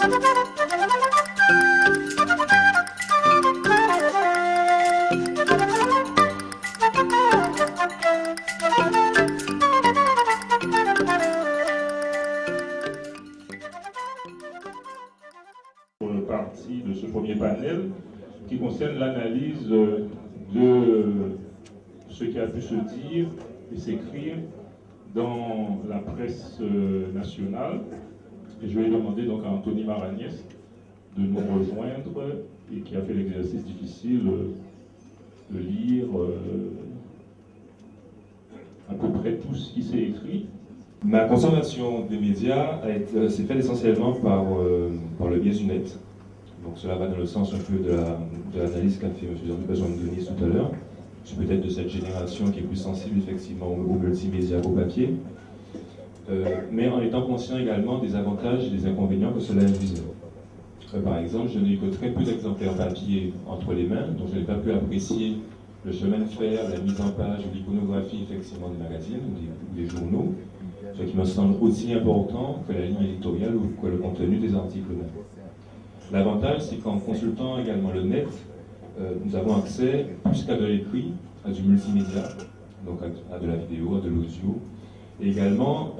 Partie de ce premier panel qui concerne l'analyse de ce qui a pu se dire et s'écrire dans la presse nationale. Et je vais demander donc à Anthony Maragnès de nous rejoindre et qui a fait l'exercice difficile de lire à peu près tout ce qui s'est écrit. Ma consommation des médias s'est faite essentiellement par le biais du net. Donc cela va dans le sens un peu de l'analyse qu'a fait M. Jean-Denis tout à l'heure. Je suis peut-être de cette génération qui est plus sensible effectivement aux multimédias, au papier, mais en étant conscient également des avantages et des inconvénients que cela induisait. Par exemple, je n'ai eu que très peu d'exemplaires papier entre les mains, donc je n'ai pas pu apprécier le chemin de fer, la mise en page ou l'iconographie effectivement des magazines ou des journaux, ce qui me semble aussi important que la ligne éditoriale ou que le contenu des articles eux-mêmes. L'avantage, c'est qu'en consultant également le net, nous avons accès, plus qu'à de l'écrit, à du multimédia, donc à de la vidéo, à de l'audio, et également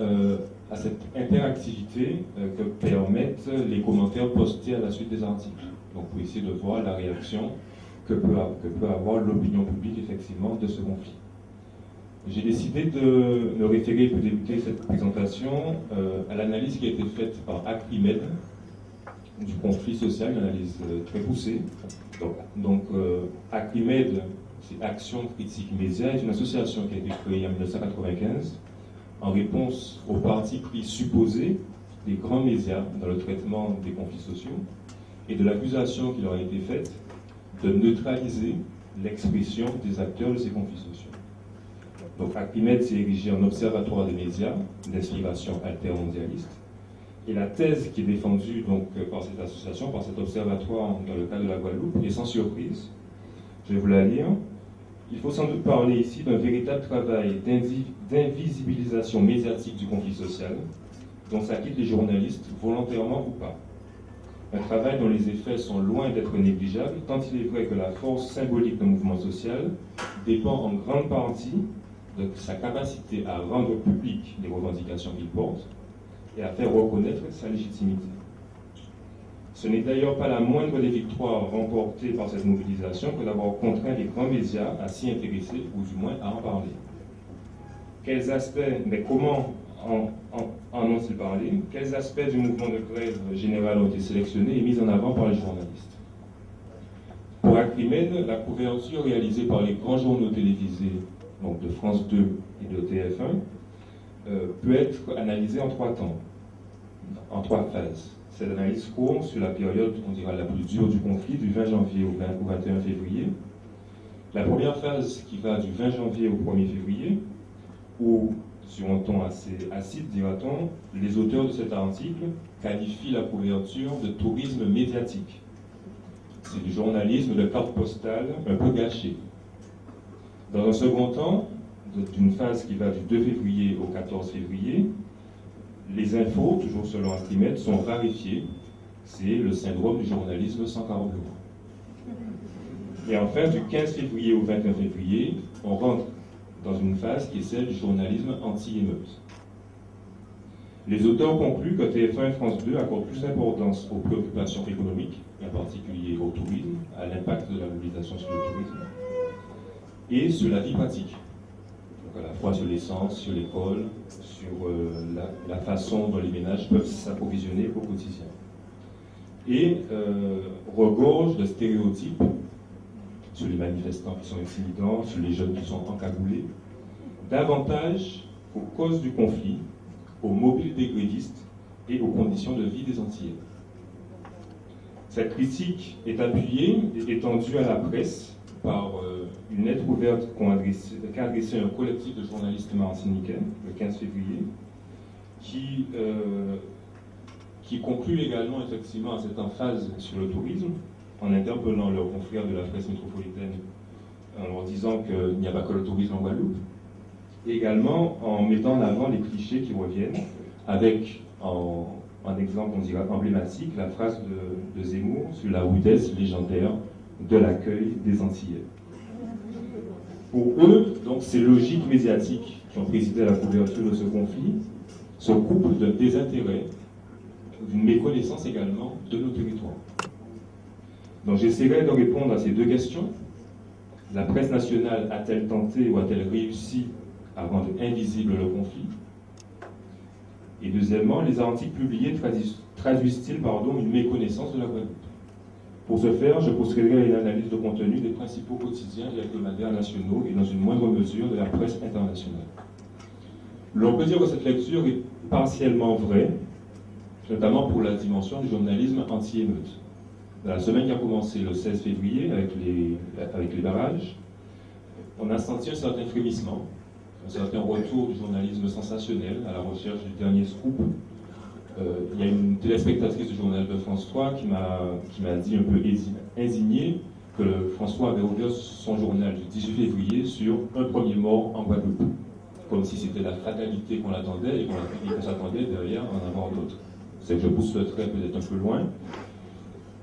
à cette interactivité que permettent les commentaires postés à la suite des articles. Donc pour essayer de voir la réaction que peut avoir l'opinion publique effectivement de ce conflit. J'ai décidé de me référer pour débuter cette présentation à l'analyse qui a été faite par Acrimed du conflit social, une analyse très poussée. Donc Acrimed, c'est Action Critique Média, est une association qui a été créée en 1995 en réponse aux partis pris supposés des grands médias dans le traitement des conflits sociaux et de l'accusation qui leur a été faite de neutraliser l'expression des acteurs de ces conflits sociaux. Donc Acrimed s'est érigé en observatoire des médias d'inspiration altermondialiste. Et la thèse qui est défendue donc, par cette association, par cet observatoire dans le cas de la Guadeloupe, est sans surprise. Je vais vous la lire. Il faut sans doute parler ici d'un véritable travail d'invisibilisation médiatique du conflit social, dont s'acquittent les journalistes, volontairement ou pas. Un travail dont les effets sont loin d'être négligeables, tant il est vrai que la force symbolique d'un mouvement social dépend en grande partie de sa capacité à rendre publiques les revendications qu'il porte, et à faire reconnaître sa légitimité. Ce n'est d'ailleurs pas la moindre des victoires remportées par cette mobilisation que d'avoir contraint les grands médias à s'y intéresser, ou du moins à en parler. Quels aspects, mais comment en ont-ils parlé? Quels aspects du mouvement de grève générale ont été sélectionnés et mis en avant par les journalistes? Pour Acrimed, la couverture réalisée par les grands journaux télévisés, donc de France 2 et de TF1, peut être analysée en trois temps, en trois phases. Cette analyse court sur la période, on dira, la plus dure du conflit, du 20 janvier au 21 février. La première phase qui va du 20 janvier au 1er février, où, sur un ton assez acide, dira-t-on, les auteurs de cet article qualifient la couverture de tourisme médiatique. C'est du journalisme de carte postale un peu gâché. Dans un second temps, d'une phase qui va du 2 février au 14 février, les infos, toujours selon Acrimed, sont raréfiées. C'est le syndrome du journalisme sans carburant. Et enfin, du 15 février au 21 février, on rentre dans une phase qui est celle du journalisme anti-émeute. Les auteurs concluent que TF1 et France 2 accordent plus d'importance aux préoccupations économiques, et en particulier au tourisme, à l'impact de la mobilisation sur le tourisme, et sur la vie pratique. Donc à la fois sur l'essence, sur l'école, sur la façon dont les ménages peuvent s'approvisionner au quotidien. Et regorge de stéréotypes sur les manifestants qui sont intimidants, sur les jeunes qui sont encagoulés, davantage aux causes du conflit, aux mobiles des grévistes et aux conditions de vie des Antillais. Cette critique est appuyée et étendue à la presse par une lettre ouverte qu'a adressée un collectif de journalistes martiniquais le 15 février, qui conclut également effectivement à cette emphase sur le tourisme, en interpellant leurs confrères de la presse métropolitaine, en leur disant qu'il n'y a pas que le tourisme en Guadeloupe, et également en mettant en avant les clichés qui reviennent, avec en en exemple, on dira emblématique, la phrase de Zemmour sur la rudesse légendaire de l'accueil des Antillais. Pour eux, donc, ces logiques médiatiques qui ont présidé à la couverture de ce conflit se couplent d'un désintérêt, d'une méconnaissance également de nos territoires. Donc j'essaierai de répondre à ces deux questions. La presse nationale a-t-elle tenté ou a-t-elle réussi à rendre invisible le conflit? Et deuxièmement, les articles publiés traduisent-ils une méconnaissance de la Guadeloupe? Pour ce faire, je procéderai à une analyse de contenu des principaux quotidiens et hebdomadaires nationaux et dans une moindre mesure de la presse internationale. L'on peut dire que cette lecture est partiellement vraie, notamment pour la dimension du journalisme anti-émeute. Dans la semaine qui a commencé le 16 février avec les barrages, on a senti un certain frémissement, un certain retour du journalisme sensationnel à la recherche du dernier scoop. Il y a une téléspectatrice du journal de France 3 qui m'a dit un peu indignée que François avait ouvert son journal du 18 février sur un premier mort en Guadeloupe, comme si c'était la fatalité qu'on attendait et qu'on s'attendait derrière en avoir d'autres. C'est que je pousse le trait peut-être un peu loin.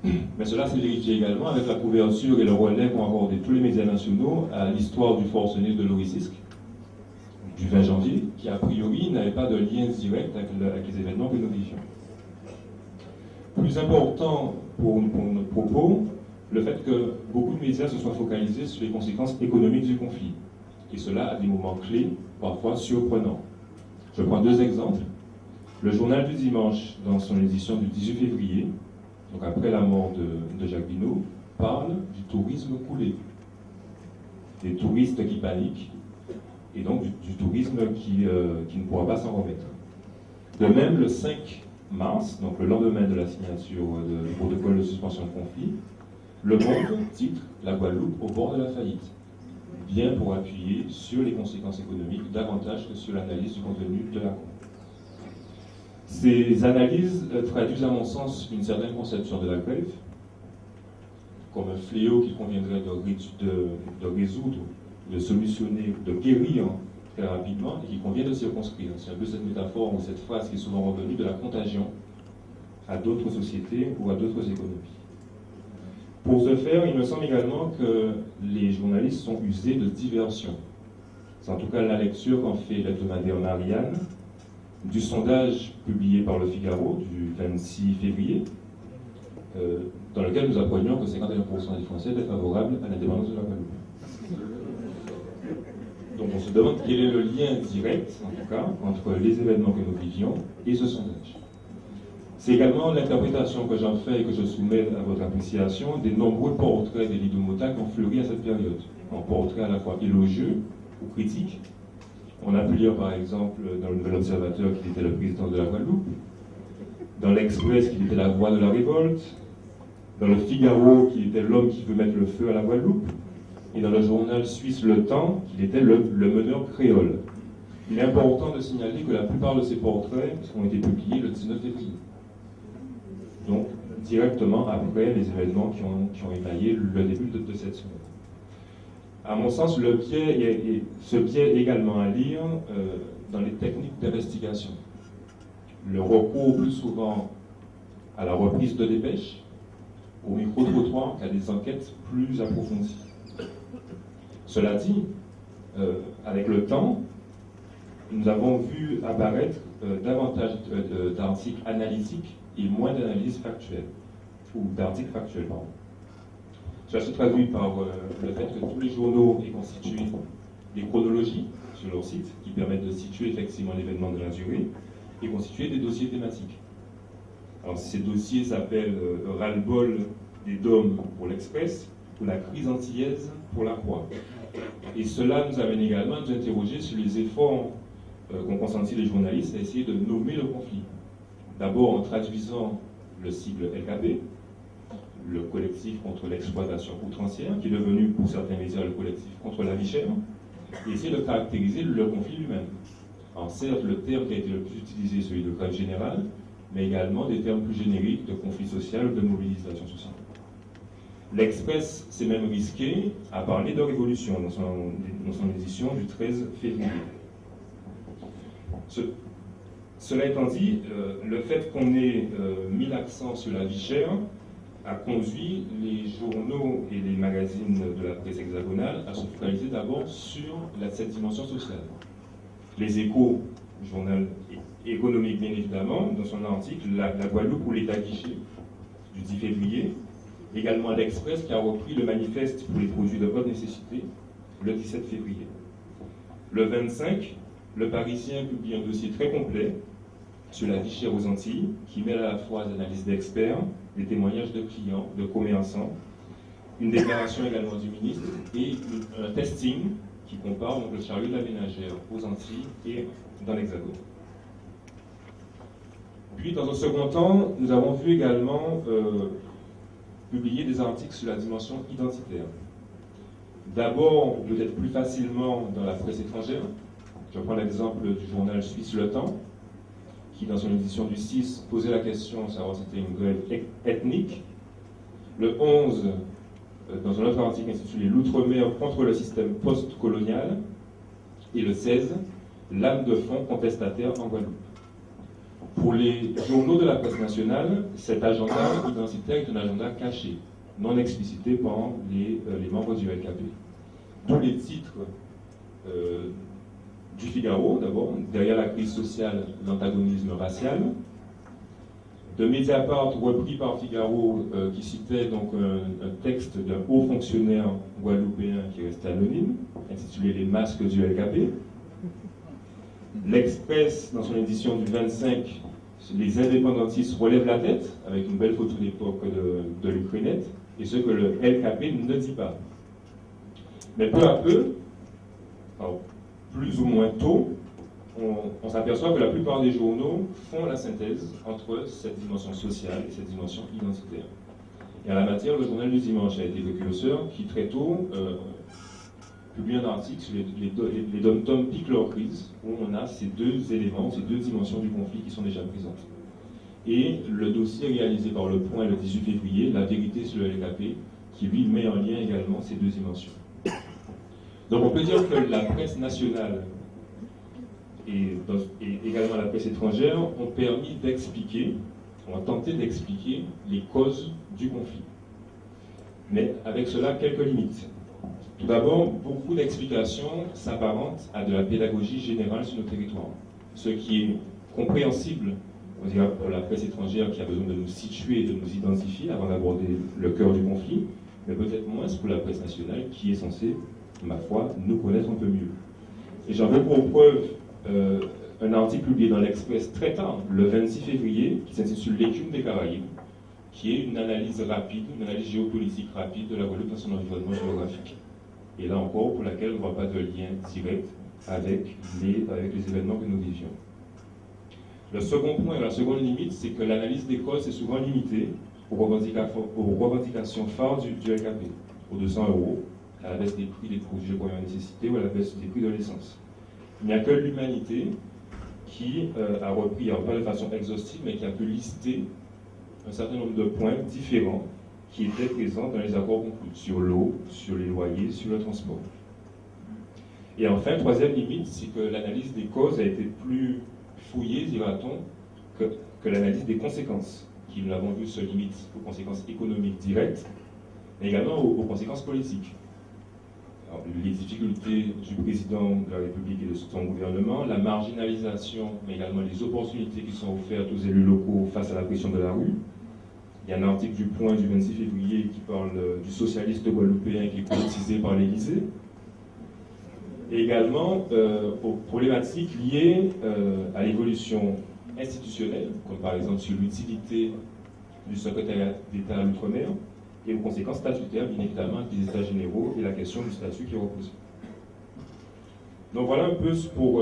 Mais cela se vérifie également avec la couverture et le relais qu'ont accordé tous les médias nationaux à l'histoire du forcené de Lorisisk du 20 janvier, qui a priori n'avait pas de lien direct avec les événements que nous vivions. Plus important pour notre propos, le fait que beaucoup de médias se soient focalisés sur les conséquences économiques du conflit, et cela à des moments clés, parfois surprenants. Je prends deux exemples. Le journal du dimanche, dans son édition du 18 février, donc après la mort de Jacques Binot, parle du tourisme coulé, des touristes qui paniquent, et donc du tourisme qui ne pourra pas s'en remettre. De même, le 5 mars, donc le lendemain de la signature du protocole de suspension de conflit, Le Monde titre « La Guadeloupe au bord de la faillite », bien pour appuyer sur les conséquences économiques davantage que sur l'analyse du contenu de l'accord. Ces analyses traduisent à mon sens une certaine conception de la grève comme un fléau qu'il conviendrait de résoudre, de solutionner, de guérir très rapidement et qu'il convient de circonscrire. C'est un peu cette métaphore ou cette phrase qui est souvent revenue de la contagion à d'autres sociétés ou à d'autres économies. Pour ce faire, il me semble également que les journalistes sont usés de diversion. C'est en tout cas la lecture qu'en fait l'hebdomadaire Marianne, du sondage publié par Le Figaro du 26 février, dans lequel nous apprenions que 51% des Français étaient favorables à l'indépendance de la Guadeloupe. Donc on se demande quel est le lien direct, en tout cas, entre les événements que nous vivions et ce sondage. C'est également l'interprétation que j'en fais et que je soumets à votre appréciation des nombreux portraits d'Élie Domota qui ont fleuri à cette période. En portraits à la fois élogieux ou critiques. On a pu lire par exemple dans le Nouvel Observateur qu'il était le président de la Guadeloupe, dans l'Express qu'il était la voix de la révolte, dans le Figaro qu'il était l'homme qui veut mettre le feu à la Guadeloupe, et dans le journal suisse Le Temps qu'il était le meneur créole. Il est important de signaler que la plupart de ces portraits ont été publiés le 19 février. Donc directement après les événements qui ont émaillé le début de cette semaine. À mon sens, ce biais également à lire dans les techniques d'investigation. Le recours plus souvent à la reprise de dépêches, au micro-trottoir, qu'à des enquêtes plus approfondies. Cela dit, avec le temps, nous avons vu apparaître davantage d'articles analytiques et moins d'analyses factuelles, ou d'articles factuels, pardon. Cela se traduit par le fait que tous les journaux aient constitué des chronologies sur leur site qui permettent de situer effectivement l'événement de la durée et constituer des dossiers thématiques. Alors ces dossiers s'appellent Ras-le-bol des Dômes pour l'Express ou la crise antillaise pour la Croix. Et cela nous amène également à nous interroger sur les efforts qu'ont consentis les journalistes à essayer de nommer le conflit. D'abord en traduisant le sigle LKP, le collectif contre l'exploitation outrancière, qui est devenu pour certains médias le collectif contre la vie chère, et essayer de caractériser le conflit lui-même. Alors certes, le terme qui a été le plus utilisé est celui de grève générale, mais également des termes plus génériques de conflit social ou de mobilisation sociale. L'Express s'est même risqué à parler de révolution dans son édition du 13 février. Cela étant dit, le fait qu'on ait mis l'accent sur la vie chère a conduit les journaux et les magazines de la presse hexagonale à se focaliser d'abord sur cette dimension sociale. Les Échos, journal économique bien évidemment, dans son article, la Guadeloupe ou l'État guichet du 10 février, également l'Express qui a repris le manifeste pour les produits de haute nécessité le 17 février. Le 25, le Parisien publie un dossier très complet sur la vie chère aux Antilles, qui mêle à la fois des analyses d'experts, des témoignages de clients, de commerçants, une déclaration également du ministre et un testing qui compare donc, le chariot de la ménagère aux Antilles et dans l'Hexagone. Puis, dans un second temps, nous avons vu également publier des articles sur la dimension identitaire. D'abord, peut-être plus facilement dans la presse étrangère. Je prends l'exemple du journal suisse Le Temps, qui, dans son édition du 6, posait la question de savoir si c'était une grève ethnique. Le 11, dans un autre article intitulé L'Outre-mer contre le système post-colonial. Et le 16, Lame de fond contestataire en Guadeloupe. Pour les journaux de la presse nationale, cet agenda identitaire est un agenda caché, non explicité par les membres du LKP. D'où les titres du Figaro, d'abord, derrière la crise sociale, l'antagonisme racial. De Mediapart, repris par Figaro, qui citait donc un texte d'un haut fonctionnaire guadeloupéen qui restait anonyme, intitulé Les masques du LKP. L'Express, dans son édition du 25, les indépendantistes relèvent la tête, avec une belle photo d'époque de l'Ukrainette, et ce que le LKP ne dit pas. Mais peu à peu, alors, plus ou moins tôt, on s'aperçoit que la plupart des journaux font la synthèse entre cette dimension sociale et cette dimension identitaire. Et en la matière, le journal du dimanche a été précurseur, qui très tôt publie un article sur les dom-toms piquent leur crise, où on a ces deux éléments, ces deux dimensions du conflit qui sont déjà présentes. Et le dossier réalisé par Le Point le 18 février, La vérité sur le LKP, qui lui met en lien également ces deux dimensions. Donc on peut dire que la presse nationale et également la presse étrangère ont permis d'expliquer, ont tenté d'expliquer les causes du conflit. Mais avec cela, quelques limites. Tout d'abord, beaucoup d'explications s'apparentent à de la pédagogie générale sur nos territoires. Ce qui est compréhensible, on dirait, pour la presse étrangère qui a besoin de nous situer, de nous identifier avant d'aborder le cœur du conflit, mais peut-être moins pour la presse nationale qui est censée, ma foi, nous connaître un peu mieux. Et j'en veux pour preuve un article publié dans l'Express très tard, le 26 février, qui s'intitule L'écume des Caraïbes, qui est une analyse rapide, une analyse géopolitique rapide de la Guadeloupe dans son environnement géographique. Et là encore, pour laquelle on ne voit pas de lien direct avec les événements que nous vivions. Le second point, la seconde limite, c'est que l'analyse des causes est souvent limitée aux revendications phares du LKP, aux 200 €, à la baisse des prix des produits de première nécessité ou à la baisse des prix de l'essence. Il n'y a que l'humanité qui a repris, alors pas de façon exhaustive, mais qui a pu lister un certain nombre de points différents qui étaient présents dans les accords conclus, sur l'eau, sur les loyers, sur le transport. Et enfin, troisième limite, c'est que l'analyse des causes a été plus fouillée, dira-t-on, que l'analyse des conséquences, qui, nous l'avons vu, se limite aux conséquences économiques directes, mais également aux conséquences politiques. Alors, les difficultés du président de la République et de son gouvernement, la marginalisation, mais également les opportunités qui sont offertes aux élus locaux face à la pression de la rue. Il y a un article du Point du 26 février qui parle du socialiste guadeloupéen qui est politisé par l'Élysée. Et également aux problématiques liées à l'évolution institutionnelle, comme par exemple sur l'utilité du secrétariat d'État à l'outre-mer, et aux conséquences statutaires, bien évidemment, des États généraux et la question du statut qui est reposé. Donc voilà un peu pour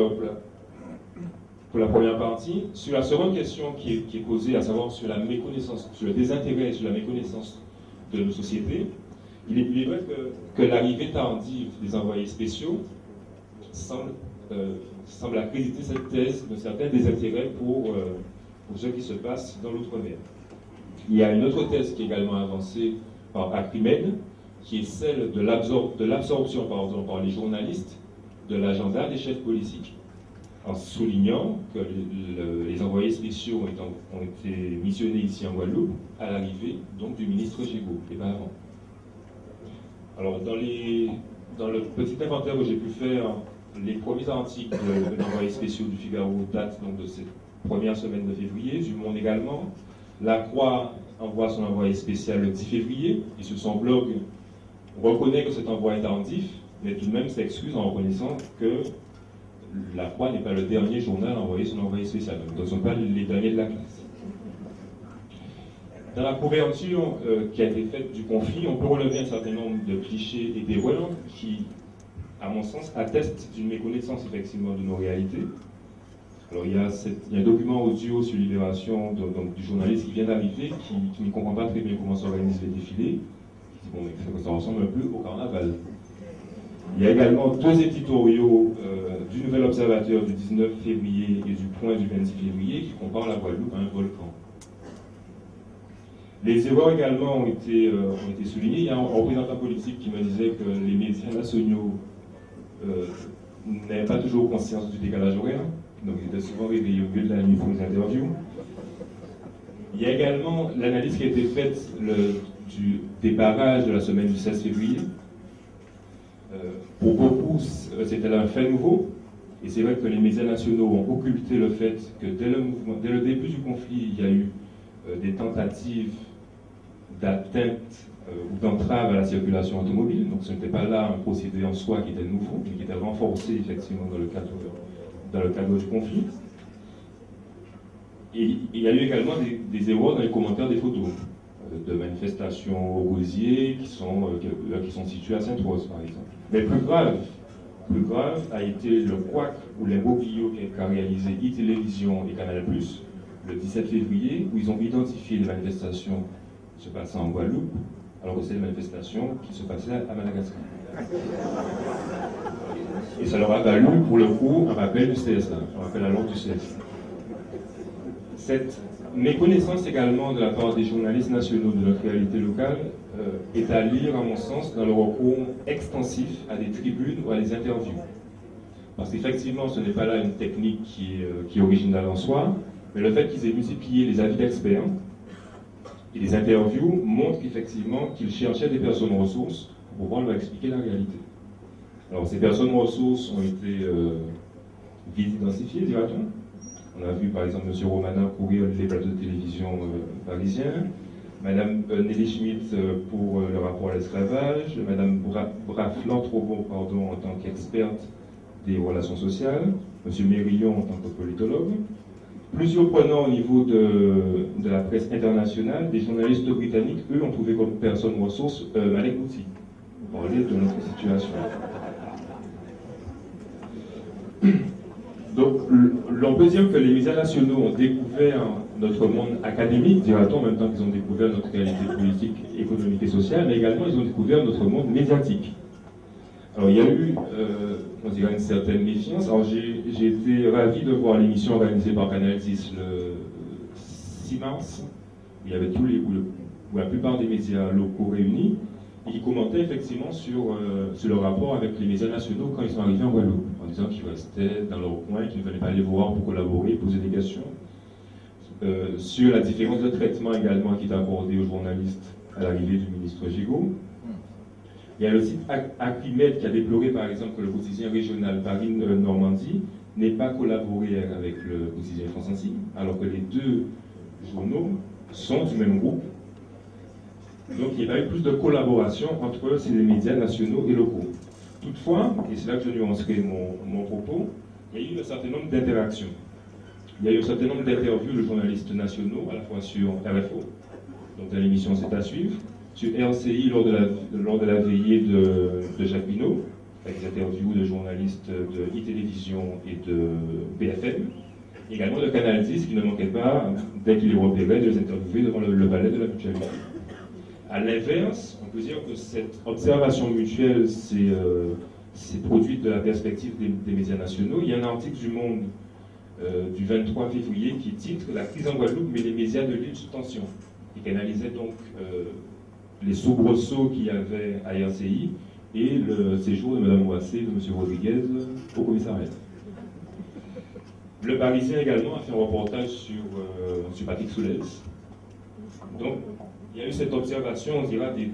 la première partie. Sur la seconde question qui est posée, à savoir sur la méconnaissance, sur le désintérêt et sur la méconnaissance de nos sociétés, il est vrai que l'arrivée tardive des envoyés spéciaux semble accréditer cette thèse d'un certain désintérêt pour ce qui se passe dans l'outre-mer. Il y a une autre thèse qui est également avancée par Acrimed, qui est celle de l'absorption par les journalistes de l'agenda des chefs politiques. en soulignant que les envoyés spéciaux ont été missionnés ici en Guadeloupe à l'arrivée donc du ministre Gigot, et pas avant. Alors dans le petit inventaire que j'ai pu faire, les premiers articles d'envoyés spéciaux du Figaro datent donc de cette première semaine de février, du Monde également. La Croix envoie son envoyé spécial le 10 février, et sur son blog reconnaît que cet envoi est tardif, mais tout de même s'excuse en reconnaissant que La Croix n'est pas le dernier journal à envoyer son envoyé spécial, donc ce ne sont pas les derniers de la classe. Dans la couverture qui a été faite du conflit, on peut relever un certain nombre de clichés et d'erreurs qui, à mon sens, attestent d'une méconnaissance effectivement de nos réalités. Alors il y a un document audio sur Libération donc, du journaliste qui vient d'arriver, qui ne comprend pas très bien comment s'organisent les défilés. Bon, mais ça ressemble un peu au carnaval. Il y a également deux éditoriaux du Nouvel Observateur du 19 février et du Point du 26 février qui comparent la Guadeloupe à un volcan. Les erreurs également ont été soulignées. Il y a un représentant politique qui me disait que les médias nationaux n'avaient pas toujours conscience du décalage horaire, donc ils étaient souvent réveillés au milieu de la nuit pour les interviews. Il y a également l'analyse qui a été faite du débarrage de la semaine du 16 février. Pour beaucoup, c'était là un fait nouveau, et c'est vrai que les médias nationaux ont occulté le fait que dès le début du conflit, il y a eu des tentatives d'atteinte ou d'entrave à la circulation automobile, donc ce n'était pas là un procédé en soi qui était nouveau, mais qui était renforcé effectivement dans le cadre du conflit. Et il y a eu également des erreurs dans les commentaires des photos de manifestations au Gosier qui sont situées à Sainte-Rose, par exemple. Mais plus grave a été le couac ou l'imbroglio qu'a réalisé e-Télévision et Canal+, le 17 février, où ils ont identifié les manifestations se passant en Guadeloupe, alors que c'est des manifestations qui se passaient à Madagascar. Et ça leur a valu, pour le coup, un rappel du CSA, un rappel à l'ordre du CSA. Cette méconnaissance également de la part des journalistes nationaux de notre réalité locale est à lire, à mon sens, dans le recours extensif à des tribunes ou à des interviews. Parce qu'effectivement, ce n'est pas là une technique qui est originale en soi, mais le fait qu'ils aient multiplié les avis d'experts et les interviews montre qu'effectivement, qu'ils cherchaient des personnes ressources pour pouvoir leur expliquer la réalité. Alors, ces personnes ressources ont été vite identifiées, dira-t-on. On a vu par exemple M. Romana courir les plateaux de télévision parisiens, Mme Nelly Schmitt pour le rapport à l'esclavage, Mme Braflan-Trobon en tant qu'experte des relations sociales, M. Mérillon en tant que politologue. Plus surprenant au niveau de la presse internationale, des journalistes britanniques, eux, ont trouvé comme personne ressource Malek Mouti, pour parler de notre situation. Donc, l'on peut dire que les médias nationaux ont découvert notre monde académique, dira-t-on, en même temps qu'ils ont découvert notre réalité politique, économique et sociale, mais également ils ont découvert notre monde médiatique. Alors, il y a eu, on dirait, une certaine méfiance. Alors, j'ai été ravi de voir l'émission organisée par Canal 10 le 6 mars, où il y avait où la plupart des médias locaux réunis, et qui commentaient effectivement sur le rapport avec les médias nationaux quand ils sont arrivés en Guadeloupe, en disant qu'ils restaient dans leur coin, qu'ils ne venaient pas les voir pour collaborer, poser des questions, sur la différence de traitement également qui est accordée aux journalistes à l'arrivée du ministre Gigot. Il y a le site Acrimed qui a déploré par exemple que le quotidien régional Paris-Normandie n'ait pas collaboré avec le quotidien France-Antilles, alors que les deux journaux sont du même groupe. Donc il y a eu plus de collaboration entre ces médias nationaux et locaux. Toutefois, et c'est là que je nuancerai mon propos, il y a eu un certain nombre d'interactions. Il y a eu un certain nombre d'interviews de journalistes nationaux, à la fois sur RFO, donc dans l'émission C'est à suivre, sur RCI lors de la veillée de Jacques Binot, avec des interviews de journalistes de e-Télévision et de BFM, également de Canal 10 qui ne manquait pas, dès qu'il les repérait, de les interviewer devant le palais de la mutualité. À l'inverse, on peut dire que cette observation mutuelle s'est produite de la perspective des médias nationaux. Il y a un article du Monde du 23 février qui titre « La crise en Guadeloupe met les médias de l'île sous tension » et qui analysait donc les soubresauts qu'il y avait à RCI et le séjour de Mme Ouassé et de M. Rodriguez au commissariat. Le Parisien également a fait un reportage sur Patrick Soulez. Donc, il y a eu cette observation, on dira, des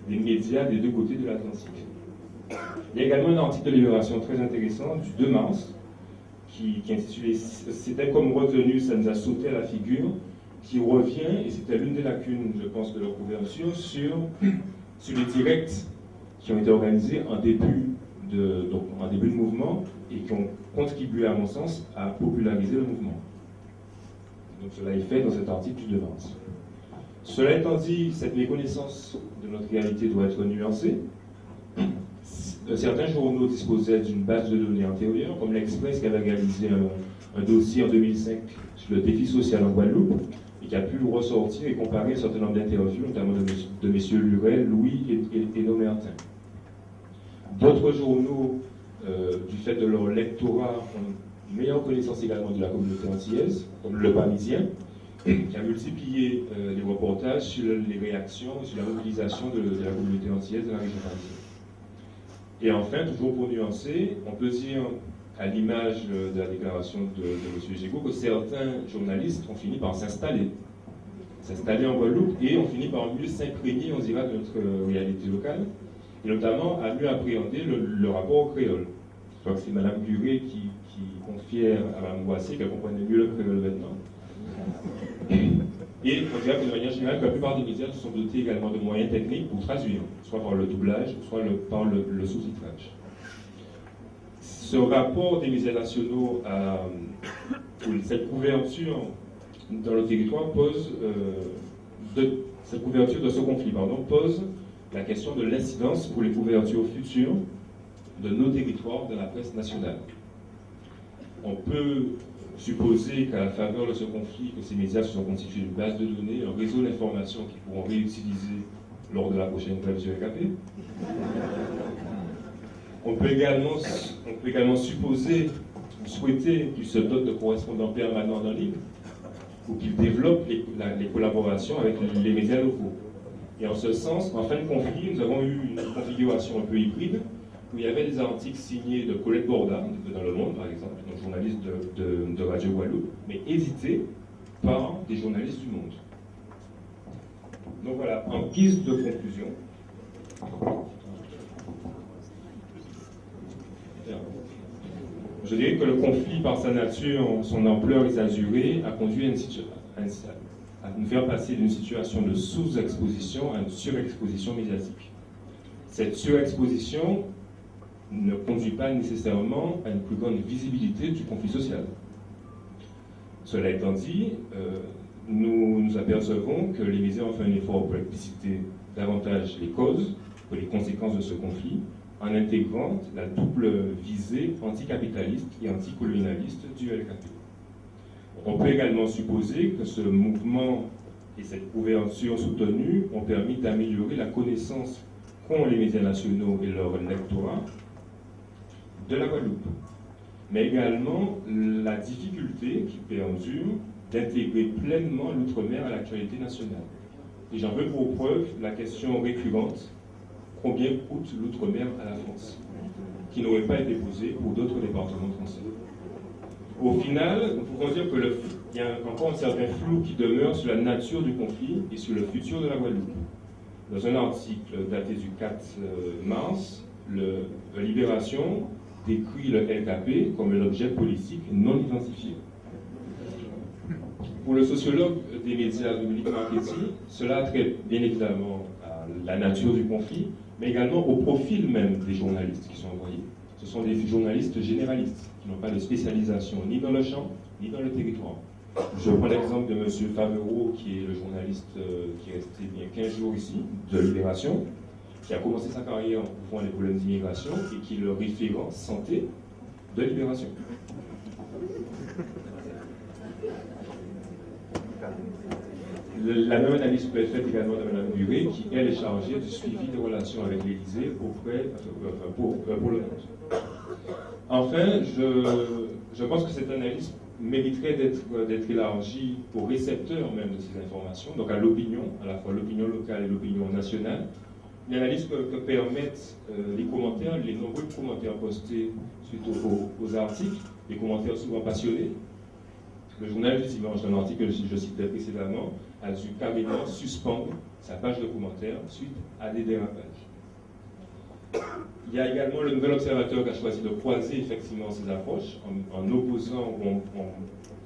médias des deux côtés de l'Atlantique. Il y a également un article de Libération très intéressant du 2 mars qui est intitulé « C'était comme retenu, ça nous a sauté à la figure », qui revient, et c'était l'une des lacunes, je pense, de leur couverture, sur les directs qui ont été organisés en début de mouvement et qui ont contribué, à mon sens, à populariser le mouvement. Donc cela est fait dans cet article du 2 mars. Cela étant dit, cette méconnaissance de notre réalité doit être nuancée. Certains journaux disposaient d'une base de données antérieure, comme l'Express qui avait réalisé un dossier en 2005 sur le défi social en Guadeloupe et qui a pu ressortir et comparer un certain nombre d'interviews, notamment de M. Lurel, Louis et Nomertin. D'autres journaux, du fait de leur lectorat, ont une meilleure connaissance également de la communauté antillaise, comme Le Parisien, qui a multiplié les reportages sur les réactions et sur la mobilisation de la communauté antillaise dans la région parisienne. Et enfin, toujours pour nuancer, on peut dire, à l'image de la déclaration de M. Gégaud, que certains journalistes ont fini par s'installer en Guadeloupe et ont fini par mieux s'imprégner, on dira, de notre réalité locale, et notamment à mieux appréhender le rapport au créole. Je crois que c'est Mme Guré qui confiait à Mme Boissé qu'elle comprenait mieux le créole maintenant. Et on dirait que de manière générale, que la plupart des médias se sont dotés également de moyens techniques pour traduire, soit par le doublage, soit par le sous-titrage. Ce rapport des médias nationaux à cette couverture dans le territoire cette couverture de ce conflit, pose la question de l'incidence pour les couvertures futures de nos territoires dans la presse nationale. On peut supposer qu'à la faveur de ce conflit, que ces médias se sont constitués d'une base de données, un réseau d'informations qu'ils pourront réutiliser lors de la prochaine grève du RKP. On peut également supposer, ou souhaiter qu'ils se dotent de correspondants permanents en ligne, ou qu'ils développent les collaborations avec les médias locaux. Et en ce sens, en fin de conflit, nous avons eu une configuration un peu hybride, où il y avait des articles signés de Colette Borda, dans Le Monde par exemple, un journaliste de Radio Guadeloupe, mais édités par des journalistes du Monde. Donc voilà, en guise de conclusion, je dirais que le conflit, par sa nature, son ampleur exagérée, a conduit à nous faire passer d'une situation de sous-exposition à une surexposition médiatique. Cette surexposition ne conduit pas nécessairement à une plus grande visibilité du conflit social. Cela étant dit, nous nous apercevons que les médias ont fait un effort pour expliciter davantage les causes et les conséquences de ce conflit, en intégrant la double visée anticapitaliste et anticolonialiste du LKP. On peut également supposer que ce mouvement et cette couverture soutenue ont permis d'améliorer la connaissance qu'ont les médias nationaux et leur lectorat de la Guadeloupe, mais également la difficulté qui perdure d'intégrer pleinement l'outre-mer à l'actualité nationale. Et j'en veux pour preuve la question récurrente: combien coûte l'outre-mer à la France, qui n'aurait pas été posée pour d'autres départements français. Au final, nous pouvons dire qu'il y a encore un certain flou qui demeure sur la nature du conflit et sur le futur de la Guadeloupe. Dans un article daté du 4 mars, Libération décrit le LKP comme un objet politique non identifié. Pour le sociologue des médias Dominique Marchetti, cela a trait bien évidemment à la nature du conflit, mais également au profil même des journalistes qui sont envoyés. Ce sont des journalistes généralistes qui n'ont pas de spécialisation ni dans le champ, ni dans le territoire. Je prends l'exemple de M. Favereau, qui est le journaliste qui est resté bien 15 jours ici, de Libération, qui a commencé sa carrière en couvrant les problèmes d'immigration et qui est le référent santé de Libération. La même analyse peut être faite également de Mme Buré, qui, elle, est chargée du suivi des relations avec l'Élysée pour le Monde. Enfin, je pense que cette analyse mériterait d'être élargie aux récepteurs même de ces informations, donc à l'opinion, à la fois l'opinion locale et l'opinion nationale. Une analyse que permettent les commentaires, les nombreux commentaires postés suite aux articles, des commentaires souvent passionnés. Le journal du dimanche, dans l'article que je citais précédemment, a dû carrément suspendre sa page de commentaires suite à des dérapages. Il y a également le Nouvel Observateur qui a choisi de croiser effectivement ces approches en opposant ou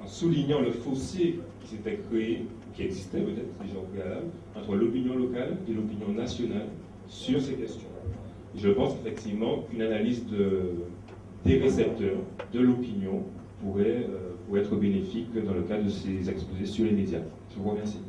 en soulignant le fossé qui s'était créé, qui existait peut-être déjà au préalable, entre l'opinion locale et l'opinion nationale sur ces questions. Et je pense effectivement qu'une analyse des récepteurs, de l'opinion, pourrait être bénéfique dans le cadre de ces exposés sur les médias. Je vous remercie.